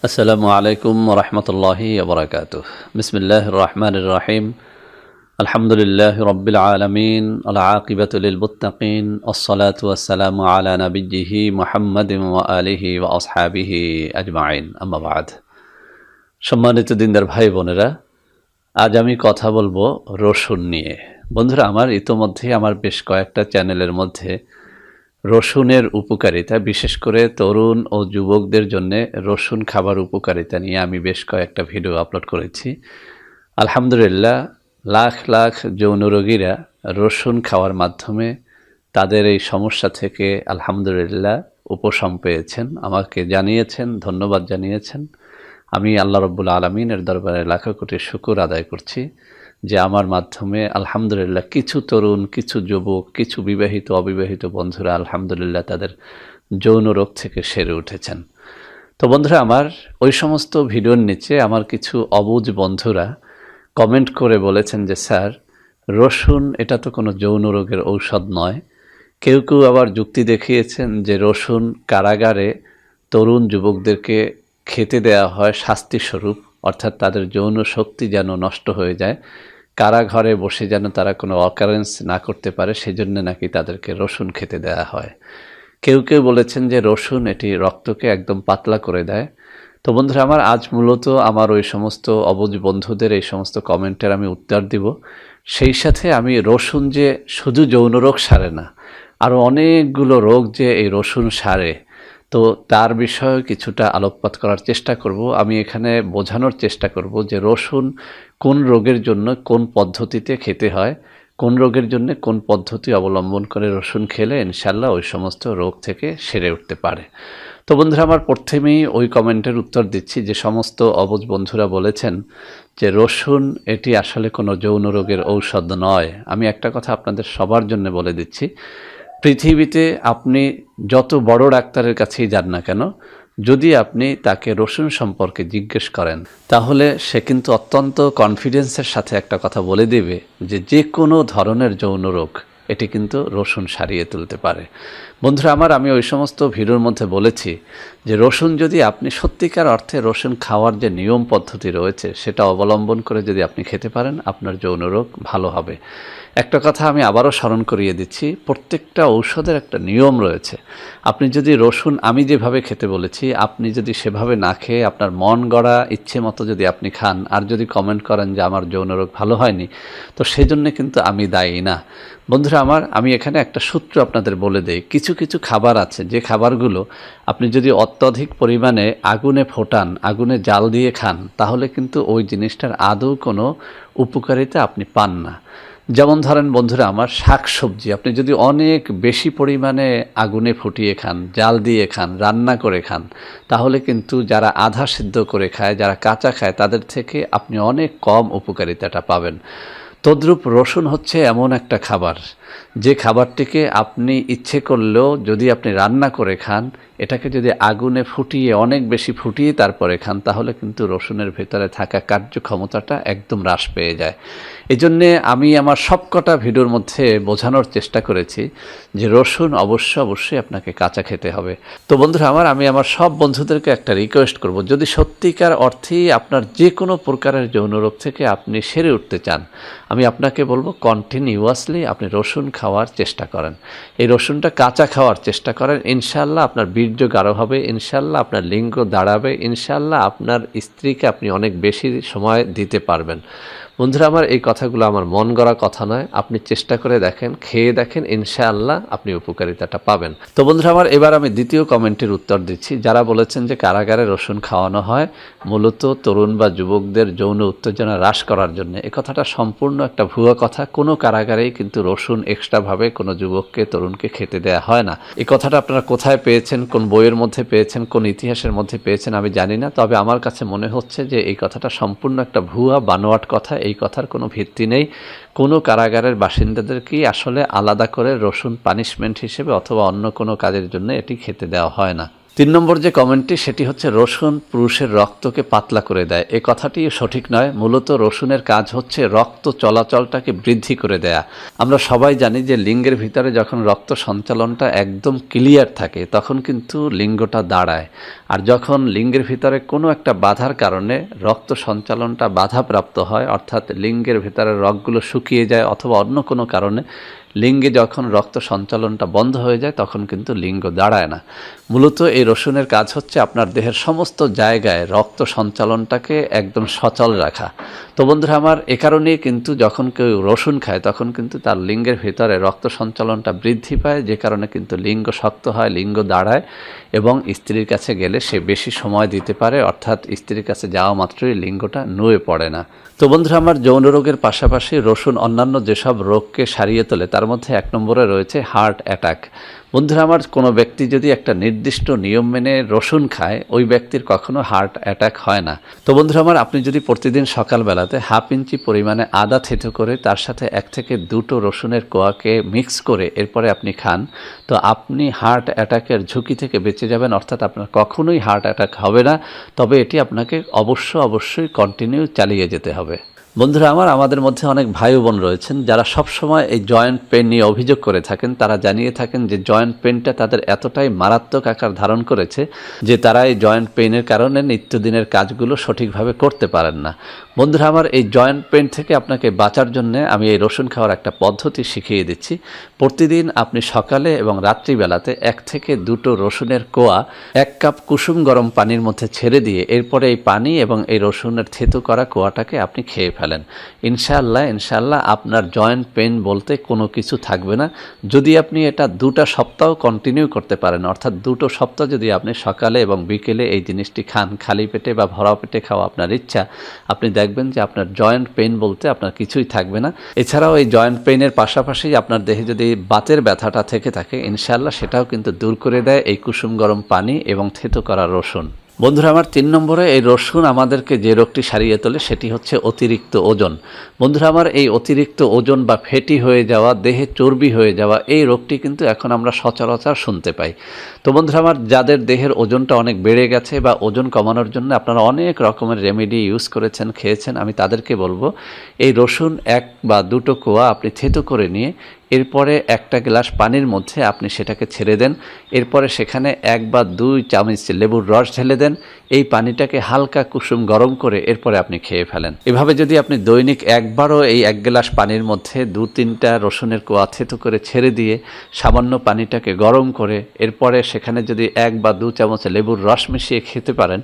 আসসালামু আলাইকুম ওরহমতুল্লাহি ওবরাকাতুহ। বিসমিল্লাহির রহমানির রহিম। আলহামদুলিল্লাহি রাব্বিল আলামিন, আল আকিবাতু লিল মুত্তাকিন, আসসালাতু ওয়াসসালামু আলা নাবিয়্যিহি মুহাম্মাদিন ওয়া আলিহি ওয়া আসহাবিহি আজমাইন, আম্মা বা'দ। সম্মানিত দিনদার ভাই বোনেরা, আজ আমি কথা বলবো রসুন নিয়ে। বন্ধুরা আমার, ইতোমধ্যেই আমার বেশ কয়েকটা চ্যানেলের মধ্যে রসুনের উপকারিতা, বিশেষ করে তরুণ ও যুবকদের জন্য রসুন খাবার উপকারিতা নিয়ে আমি বেশ কয়েকটা ভিডিও আপলোড করেছি। আলহামদুলিল্লাহ, লাখ লাখ যৌন রোগীরা রসুন খাওয়ার মাধ্যমে তাদের এই সমস্যা থেকে আলহামদুলিল্লাহ উপশম পেয়েছেন, আমাকে জানিয়েছেন, ধন্যবাদ জানিয়েছেন। আমি আল্লাহ রব্বুল আলমিনের দরবারে লাখো কোটি শুকর আদায় করছি যে আমার মাধ্যমে আলহামদুলিল্লাহ কিছু তরুণ, কিছু যুবক, কিছু বিবাহিত অবিবাহিত বন্ধুরা আলহামদুলিল্লাহ তাদের যৌন রোগ থেকে সেরে উঠেছেন। তো বন্ধুরা আমার, ওই সমস্ত ভিডিওর নিচে আমার কিছু অবুঝ বন্ধুরা কমেন্ট করে বলেছেন যে স্যার, রসুন এটা তো কোনো যৌন রোগের ঔষধ নয়। কেউ কেউ আবার যুক্তি দেখিয়েছেন যে রসুন কারাগারে তরুণ যুবকদেরকে খেতে দেয়া হয় শাস্তিস্বরূপ, অর্থাৎ তাদের যৌন শক্তি যেন নষ্ট হয়ে যায়, কারাঘরে বসে যেন তারা কোনো অকারেন্স না করতে পারে, সেজন্য নাকি তাদেরকে রসুন খেতে দেয়া হয়। কেউ কেউ বলেছেন যে রসুন এটি রক্তকে একদম পাতলা করে দেয়। তো বন্ধুরা আমার, আজ মূলত আমার ওই সমস্ত অবুঝ বন্ধুদের এই সমস্ত কমেন্টের আমি উত্তর দিব। সেই সাথে আমি রসুন যে শুধু যৌন রোগ সারে না, আরও অনেকগুলো রোগ যে এই রসুন সারে, তো তার বিষয়ে কিছুটা আলোকপাত করার চেষ্টা করব। আমি এখানে বোঝানোর চেষ্টা করব যে রসুন কোন রোগের জন্য কোন পদ্ধতিতে খেতে হয়, কোন রোগের জন্য কোন পদ্ধতি অবলম্বন করে রসুন খেলে ইনশাল্লাহ ওই সমস্ত রোগ থেকে সেরে উঠতে পারে। তো বন্ধুরা আমার, প্রথমেই ওই কমেন্টের উত্তর দিচ্ছি যে সমস্ত অবুঝ বন্ধুরা বলেছেন যে রসুন এটি আসলে কোনো যৌন রোগের ঔষধ নয়। আমি একটা কথা আপনাদের সবার জন্য বলে দিচ্ছি, পৃথিবীতে আপনি যত বড় ডাক্তারের কাছেই যান না কেন, যদি আপনি তাকে রসুন সম্পর্কে জিজ্ঞেস করেন, তাহলে সে কিন্তু অত্যন্ত কনফিডেন্সের সাথে একটা কথা বলে দেবে যে যে কোনো ধরনের যৌন রোগ এটি কিন্তু রসুন সারিয়ে তুলতে পারে। বন্ধুরা আমার, আমি ওই সমস্ত ভিডিওর মধ্যে বলেছি যে রসুন যদি আপনি সত্যিকার অর্থে রসুন খাওয়ার যে নিয়ম পদ্ধতি রয়েছে সেটা অবলম্বন করে যদি আপনি খেতে পারেন, আপনার যৌন রোগ ভালো হবে। একটা কথা আমি আবারও স্মরণ করিয়ে দিচ্ছি, প্রত্যেকটা ঔষধের একটা নিয়ম রয়েছে। আপনি যদি রসুন আমি যেভাবে খেতে বলেছি আপনি যদি সেভাবে না খেয়ে আপনার মন গড়া ইচ্ছে মতো যদি আপনি খান, আর যদি কমেন্ট করেন যে আমার যৌন রোগ ভালো হয়নি, তো সেজন্য কিন্তু আমি দায়ী না। বন্ধুরা আমার, আমি এখানে একটা সূত্র আপনাদের বলে দেই। কিছু কিছু খাবার আছে যে খাবারগুলো আপনি যদি অত্যধিক পরিমাণে আগুনে ফোটান, আগুনে জাল দিয়ে খান, তাহলে কিন্তু ওই জিনিসটার আদৌ কোনো উপকারিতা আপনি পান না। যেমন ধরেন বন্ধুরা আমার, শাকসবজি আপনি যদি অনেক বেশি পরিমাণে আগুনে ফুটিয়ে খান, জাল দিয়ে খান, রান্না করে খান, তাহলে কিন্তু যারা আধা সিদ্ধ করে খায়, যারা কাঁচা খায়, তাদের থেকে আপনি অনেক কম উপকারিতাটা পাবেন। তদ্রূপ রসুন হচ্ছে এমন একটা খাবার যে খাবারটিকে আপনি ইচ্ছে করলেও যদি আপনি রান্না করে খান, এটাকে যদি আগুনে ফুটিয়ে অনেক বেশি ফুটিয়ে তারপরে খান, তাহলে কিন্তু রসুনের ভেতরে থাকা কার্যক্ষমতাটা একদম হ্রাস পেয়ে যায়। এই জন্যে আমি আমার সবকটা ভিডিওর মধ্যে বোঝানোর চেষ্টা করেছি যে রসুন অবশ্যই আপনাকে কাঁচা খেতে হবে। তো বন্ধুরা আমার, আমি আমার সব বন্ধুদেরকে একটা রিকোয়েস্ট করব, যদি সত্যিকার অর্থেই আপনার যে কোনো প্রকারের যৌন রোগ থেকে আপনি সেরে উঠতে চান, আমি আপনাকে বলবো কন্টিনিউয়াসলি আপনি রসুন খাওয়ার চেষ্টা করেন। এই রসুনটা কাঁচা খাওয়ার চেষ্টা করেন, ইনশাল্লাহ আপনার বীর্য গাঢ় হবে, ইনশাল্লাহ আপনার লিঙ্গ দাঁড়াবে, ইনশাল্লাহ আপনার স্ত্রীকে আপনি অনেক বেশি সময় দিতে পারবেন। বন্ধুরা আমার, এই কথাগুলো আমার মন গড়া কথা নয়, আপনি চেষ্টা করে দেখেন, খেয়ে দেখেন, ইনশাআল্লাহ আপনি উপকারিতাটা পাবেন। তো বন্ধুরা আমার, এবার আমি দ্বিতীয় কমেন্টের উত্তর দিচ্ছি। যারা বলেছেন যে কারাগারে রসুন খাওয়ানো হয় মূলত তরুণ বা যুবকদের যৌন উত্তেজনা হ্রাস করার জন্য, এই কথাটা সম্পূর্ণ একটা ভুয়া কথা। কোনো কারাগারেই কিন্তু রসুন এক্সট্রাভাবে কোনো যুবককে, তরুণকে খেতে দেওয়া হয় না। এই কথাটা আপনারা কোথায় পেয়েছেন, কোন বইয়ের মধ্যে পেয়েছেন, কোন ইতিহাসের মধ্যে পেয়েছেন আমি জানি না, তবে আমার কাছে মনে হচ্ছে যে এই কথাটা সম্পূর্ণ একটা ভুয়া বানোয়াট কথা। এই কথার কোনো ভিত্তি নেই। কোনো কারাগারের বাসিন্দাদেরকেই আসলে আলাদা করে রসুন পানিশমেন্ট হিসেবে অথবা অন্য কোনো কাজের জন্য এটি খেতে দেওয়া হয় না। 3 নম্বর যে কমেন্টটি সেটি হচ্ছে রসুন পুরুষের রক্তকে পাতলা করে দেয়। এই কথাটি সঠিক নয়। মূলত রসুনের কাজ হচ্ছে রক্ত চলাচলটাকে বৃদ্ধি করে দেয়া। আমরা সবাই জানি যে লিঙ্গের ভিতরে যখন রক্ত সঞ্চালনটা একদম ক্লিয়ার থাকে তখন কিন্তু লিঙ্গটা দাঁড়ায়। আর যখন লিঙ্গের ভিতরে কোনো একটা বাধার কারণে রক্ত সঞ্চালনটা বাধাপ্রাপ্ত হয়, অর্থাৎ লিঙ্গের ভিতরে রগগুলো শুকিয়ে যায় অথবা অন্য কোনো কারণে লিঙ্গে যখন রক্ত সঞ্চালনটা বন্ধ হয়ে যায় তখন কিন্তু লিঙ্গ দাঁড়ায় না। মূলত এই রসুনের কাজ হচ্ছে আপনার দেহের সমস্ত জায়গায় রক্ত সঞ্চালনটাকে একদম সচল রাখা। তো বন্ধুরা আমার, এ কারণেই কিন্তু যখন কেউ রসুন খায় তখন কিন্তু তার লিঙ্গের ভিতরে রক্ত সঞ্চালনটা বৃদ্ধি পায়, যে কারণে কিন্তু লিঙ্গ শক্ত হয়, লিঙ্গ দাঁড়ায় এবং স্ত্রীর কাছে গেলে সে বেশি সময় দিতে পারে, অর্থাৎ স্ত্রীর কাছে যাওয়া মাত্রই লিঙ্গটা নুয়ে পড়ে না। তো বন্ধুরা আমার, যৌন রোগের পাশাপাশি রসুন অন্যান্য যেসব রোগকে সারিয়ে তোলে তার মধ্যে 1 নম্বরে রয়েছে হার্ট অ্যাটাক। বন্ধুরা আমার, কোনো ব্যক্তি যদি একটা নির্দিষ্ট নিয়ম মেনে রসুন খায় ওই ব্যক্তির কখনো হার্ট অ্যাটাক হয় না। তো বন্ধুরা আমার, আপনি যদি প্রতিদিন সকালবেলাতে 1/2 ইঞ্চি পরিমাণে আদা থেতো করে তার সাথে 1 থেকে 2টো রসুনের কোয়াকে মিক্স করে এরপরে আপনি খান, তো আপনি হার্ট অ্যাটাকের ঝুঁকি থেকে বেঁচে যাবেন, অর্থাৎ আপনার কখনোই হার্ট অ্যাটাক হবে না। তবে এটি আপনাকে অবশ্যই কন্টিনিউ চালিয়ে যেতে হবে। বন্ধুরা আমার, আমাদের মধ্যে অনেক ভাই বোন রয়েছেন যারা সবসময় এই জয়েন্ট পেন নিয়ে অভিযোগ করে থাকেন। তারা জানিয়ে থাকেন যে জয়েন্ট পেনটা তাদের এতটাই মারাত্মক আকার ধারণ করেছে যে তারা এই জয়েন্ট পেনের কারণে নিত্যদিনের কাজগুলো সঠিকভাবে করতে পারেন না। বন্ধুরা আমার, এই জয়েন্ট পেন থেকে আপনাকে বাঁচার জন্য আমি এই রসুন খাওয়ার একটা পদ্ধতি শিখিয়ে দিচ্ছি। প্রতিদিন আপনি সকালে এবং রাত্রিবেলাতে 1 থেকে 2টো রসুনের কোয়া 1 কাপ কুসুম গরম পানির মধ্যে ছেড়ে দিয়ে এরপরে এই পানি এবং এই রসুনের থেতো করা কোয়াটাকে আপনি খেয়ে ফেলেন। ইনশাআল্লাহ আপনার জয়েন্ট পেন বলতে কোনো কিছু থাকবে না। যদি আপনি এটা 2টা সপ্তাহ কন্টিনিউ করতে পারেন, অর্থাৎ 2টো সপ্তাহ যদি আপনি সকালে এবং বিকেলে এই জিনিসটি খান, খালি পেটে বা ভরা পেটে খাওয়া আপনার ইচ্ছা, আপনি দেখবেন যে আপনার জয়েন্ট পেইন বলতে আপনার কিছুই থাকবে না। এছাড়াও এই জয়েন্ট পেইনের পাশাপাশি আপনার দেহে যদি বাতের ব্যথাটা থেকে থাকে, ইনশাআল্লাহ সেটাও কিন্তু দূর করে দেয় এই কুসুম গরম পানি এবং থেতো করা রসুন। বন্ধুরা আমার, 3 নম্বরে এই রসুন আমাদেরকে যে রোগটি সারিয়ে তোলে সেটি হচ্ছে অতিরিক্ত ওজন। বন্ধুরা আমার, এই অতিরিক্ত ওজন বা ফ্যাটি হয়ে যাওয়া, দেহে চর্বি হয়ে যাওয়া, এই রোগটি কিন্তু এখন আমরা সচরাচর শুনতে পাই। তো বন্ধুরা আমার, যাদের দেহের ওজনটা অনেক বেড়ে গেছে বা ওজন কমানোর জন্য আপনারা অনেক রকমের রেমেডি ইউজ করেছেন, খেয়েছেন, আমি তাদেরকে বলবো এই রসুন 1 বা 2টো কোয়া আপনি থেতো করে নিয়ে এরপরে 1টা গ্লাস পানির মধ্যে আপনি সেটাকে ছেড়ে দেন। এরপরে সেখানে 1 বা 2 চামচ লেবুর রস ঢেলে দেন। এই পানিটাকে হালকা কুসুম গরম করে এরপরে আপনি খেয়ে ফেলেন। এভাবে যদি আপনি দৈনিক একবারও এই 1 গ্লাস পানির মধ্যে 2-3টা রসুনের কোয়া থেতো করে ছেড়ে দিয়ে সামান্য পানিটাকে গরম করে এরপরে সেখানে যদি 1 বা 2 চামচ লেবুর রস মিশিয়ে খেতে পারেন,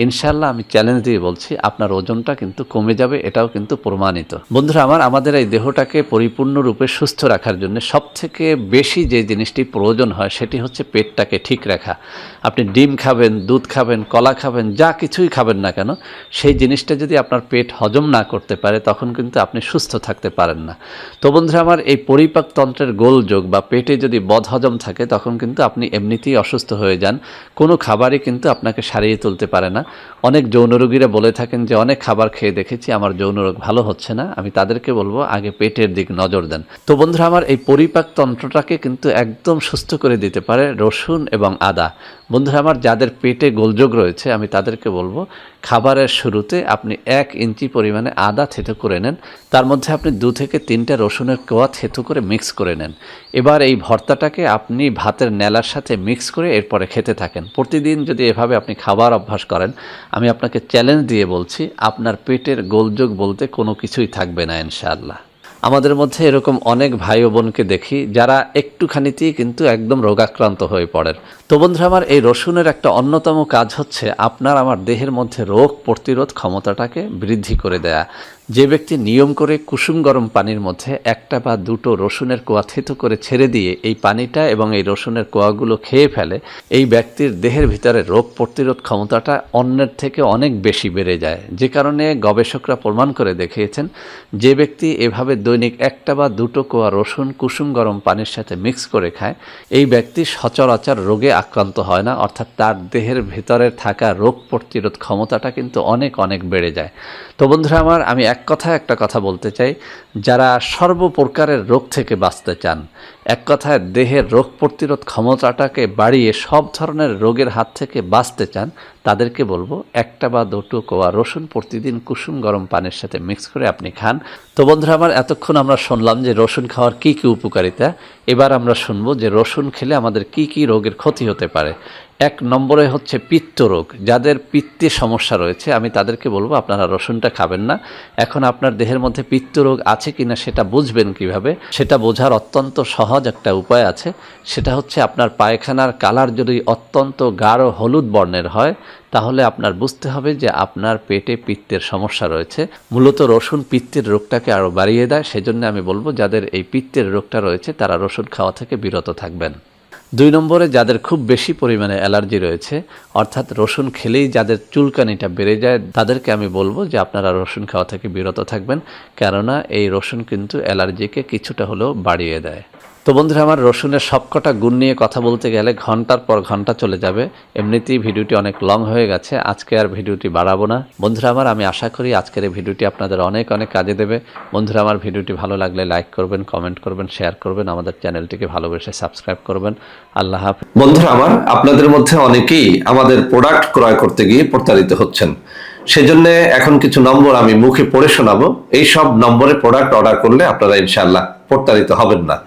ইনশাআল্লাহ আমি চ্যালেঞ্জ দিয়ে বলছি আপনার ওজনটা কিন্তু কমে যাবে। এটাও কিন্তু প্রমাণিত। বন্ধুরা আমার, আমাদের এই দেহটাকে পরিপূর্ণরূপে সুস্থ রাখার জন্য সবথেকে বেশি যে জিনিসটি প্রয়োজন হয় সেটি হচ্ছে পেটটাকে ঠিক রাখা। আপনি ডিম খাবেন, দুধ খাবেন, কলা খাবেন, যা কিছুই খাবেন না কেন, সেই জিনিসটা যদি আপনার পেট হজম না করতে পারে তখন কিন্তু আপনি সুস্থ থাকতে পারেন না। তো বন্ধুরা আমার, এই পরিপাকতন্ত্রের গোলযোগ বা পেটে যদি বদহজম থাকে তখন কিন্তু আপনি এমনিতেই অসুস্থ হয়ে যান। কোনো খাবারই কিন্তু আপনাকে সারিয়ে তুলতে পারে না। অনেক যৌন রোগীরা বলে থাকেন যে অনেক খাবার খেয়ে দেখেছি আমার যৌন রোগ ভালো হচ্ছে না। আমি তাদেরকে বলবো আগে পেটের দিক নজর দেন। তো বন্ধুরা আমার, এই পরিপাকতন্ত্রটাকে কিন্তু একদম সুস্থ করে দিতে পারে রসুন এবং আদা। বন্ধুরা আমার, যাদের পেটে গোলযোগ রয়েছে আমি তাদেরকে বলবো খাবারের শুরুতে আপনি 1 ইঞ্চি পরিমাণে আদা থেতো করে নেন, তার মধ্যে আপনি 2 থেকে 3টা রসুনের কোয়া থেতো করে মিক্স করে নেন। এবার এই ভর্তাটাকে আপনি ভাতের নেলার সাথে মিক্স করে এরপরে খেতে থাকেন। প্রতিদিন যদি এভাবে আপনি খাবার অভ্যাস করেন, আমি আপনাকে চ্যালেঞ্জ দিয়ে বলছি আপনার পেটের গোলযোগ বলতে কোনো কিছুই থাকবে না ইনশাআল্লাহ। আমাদের মধ্যে এরকম অনেক ভাই ও বোনকে দেখি যারা একটুখানিতেই কিন্তু একদম রোগাক্রান্ত হয়ে পড়েন। তো বন্ধুরা আমার, এই রসুনের একটা অন্যতম কাজ হচ্ছে আপনার আমার দেহের মধ্যে রোগ প্রতিরোধ ক্ষমতাটাকে বৃদ্ধি করে দেয়া। যে ব্যক্তি নিয়ম করে কুসুম গরম পানির মধ্যে 1টা বা 2টো রসুনের কোয়া থেতো করে ছেড়ে দিয়ে এই পানিটা এবং এই রসুনের কোয়াগুলো খেয়ে ফেলে, এই ব্যক্তির দেহের ভিতরে রোগ প্রতিরোধ ক্ষমতাটা অন্যের থেকে অনেক বেশি বেড়ে যায়। যে কারণে গবেষকরা প্রমাণ করে দেখিয়েছেন যে ব্যক্তি এভাবে দৈনিক 1টা বা 2টো কোয়া রসুন কুসুম গরম পানির সাথে মিক্স করে খায়, এই ব্যক্তি সচরাচর রোগে আক্রান্ত হয় না, অর্থাৎ তার দেহের ভিতরে থাকা রোগ প্রতিরোধ ক্ষমতাটা কিন্তু অনেক বেড়ে যায়। তো বন্ধুরা আমার, আমি এক কথায় একটা কথা বলতে চাই, যারা সর্বপ্রকারের রোগ থেকে বাঁচতে চান, এক কথায় দেহের রোগ প্রতিরোধ ক্ষমতাটাকে বাড়িয়ে সব ধরনের রোগের হাত থেকে বাঁচতে চান, তাদেরকে বলবো একটা বা দুটো কোয়া রসুন প্রতিদিন কুসুম গরম পানির সাথে মিক্স করে আপনি খান। তো বন্ধুরা আমার, এতক্ষণ আমরা শুনলাম যে রসুন খাওয়ার কী কী উপকারিতা। এবার আমরা শুনবো যে রসুন খেলে আমাদের কি কি রোগের ক্ষতি হতে পারে। এক নম্বরে হচ্ছে পিত্ত রোগ। যাদের পিত্তের সমস্যা রয়েছে আমি তাদেরকে বলবো আপনারা রসুনটা খাবেন না। এখন আপনার দেহের মধ্যে পিত্ত রোগ আছে কিনা সেটা বুঝবেন কিভাবে? সেটা বোঝার অত্যন্ত সহজ একটা উপায় আছে। সেটা হচ্ছে আপনার পায়খানার কালার যদি অত্যন্ত গাঢ় হলুদ বর্ণের হয়, তাহলে আপনার বুঝতে হবে যে আপনার পেটে পিত্তের সমস্যা রয়েছে। মূলত রসুন পিত্তের রোগটাকে আরও বাড়িয়ে দেয়। সেজন্য আমি বলবো যাদের এই পিত্তের রোগটা রয়েছে তারা রসুন খাওয়া থেকে বিরত থাকবেন। 2 নম্বরে যাদের খুব বেশি পরিমাণে অ্যালার্জি রয়েছে, অর্থাৎ রসুন খেলেই যাদের চুলকানিটা বেড়ে যায়, তাদেরকে আমি বলবো যে আপনারা রসুন খাওয়া থেকে বিরত থাকবেন, কেননা এই রসুন কিন্তু অ্যালার্জিকে কিছুটা হলেও বাড়িয়ে দেয়। তো বন্ধুরা আমার, রসুনের সবকটা গুণ নিয়ে কথা বলতে গেলে ঘন্টার পর ঘন্টা চলে যাবে। এমনিতেই ভিডিওটি অনেক লং হয়ে গেছে, আজকে আর ভিডিওটি বাড়াবো না। বন্ধুরা আমার, আমি আশা করি আজকের এই ভিডিওটি আপনাদের অনেক অনেক কাজে দেবে। বন্ধুরা আমার, ভিডিওটি ভালো লাগলে লাইক করবেন, কমেন্ট করবেন, শেয়ার করবেন, আমাদের চ্যানেলটিকে ভালোবেসে সাবস্ক্রাইব করবেন। আল্লাহ হাফেজ। বন্ধুরা আমার, আপনাদের মধ্যে অনেকেই আমাদের প্রোডাক্ট ক্রয় করতে গিয়ে প্রতারিত হচ্ছেন। সেজন্য এখন কিছু নম্বর আমি মুখে পড়ে শোনাবো। এই সব নম্বরে প্রোডাক্ট অর্ডার করলে আপনারা ইনশাআল্লাহ প্রতারিত হবেন না।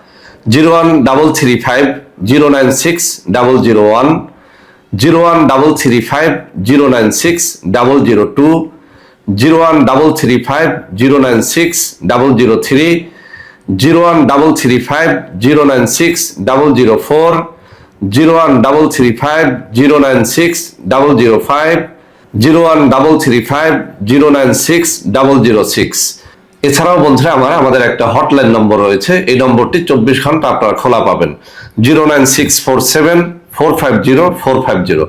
01335096001, 01335096002, 01335096003, 01335096004, 01335096005, 01335096006। এছাড়াও বন্ধুরা আমার, আমাদের একটা হটলাইন নম্বর রয়েছে। এই নম্বরটি 24 ঘন্টা আপনারা খোলা পাবেন, 09647450450।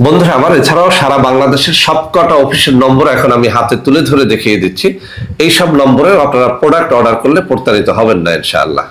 বন্ধুরা আমার, এছাড়াও সারা বাংলাদেশের সবকটা অফিসের নম্বর এখন আমি হাতে তুলে ধরে দেখিয়ে দিচ্ছি। এই সব নম্বরে আপনারা প্রোডাক্ট অর্ডার করলে প্রতারিত হবেন না ইনশাআল্লাহ।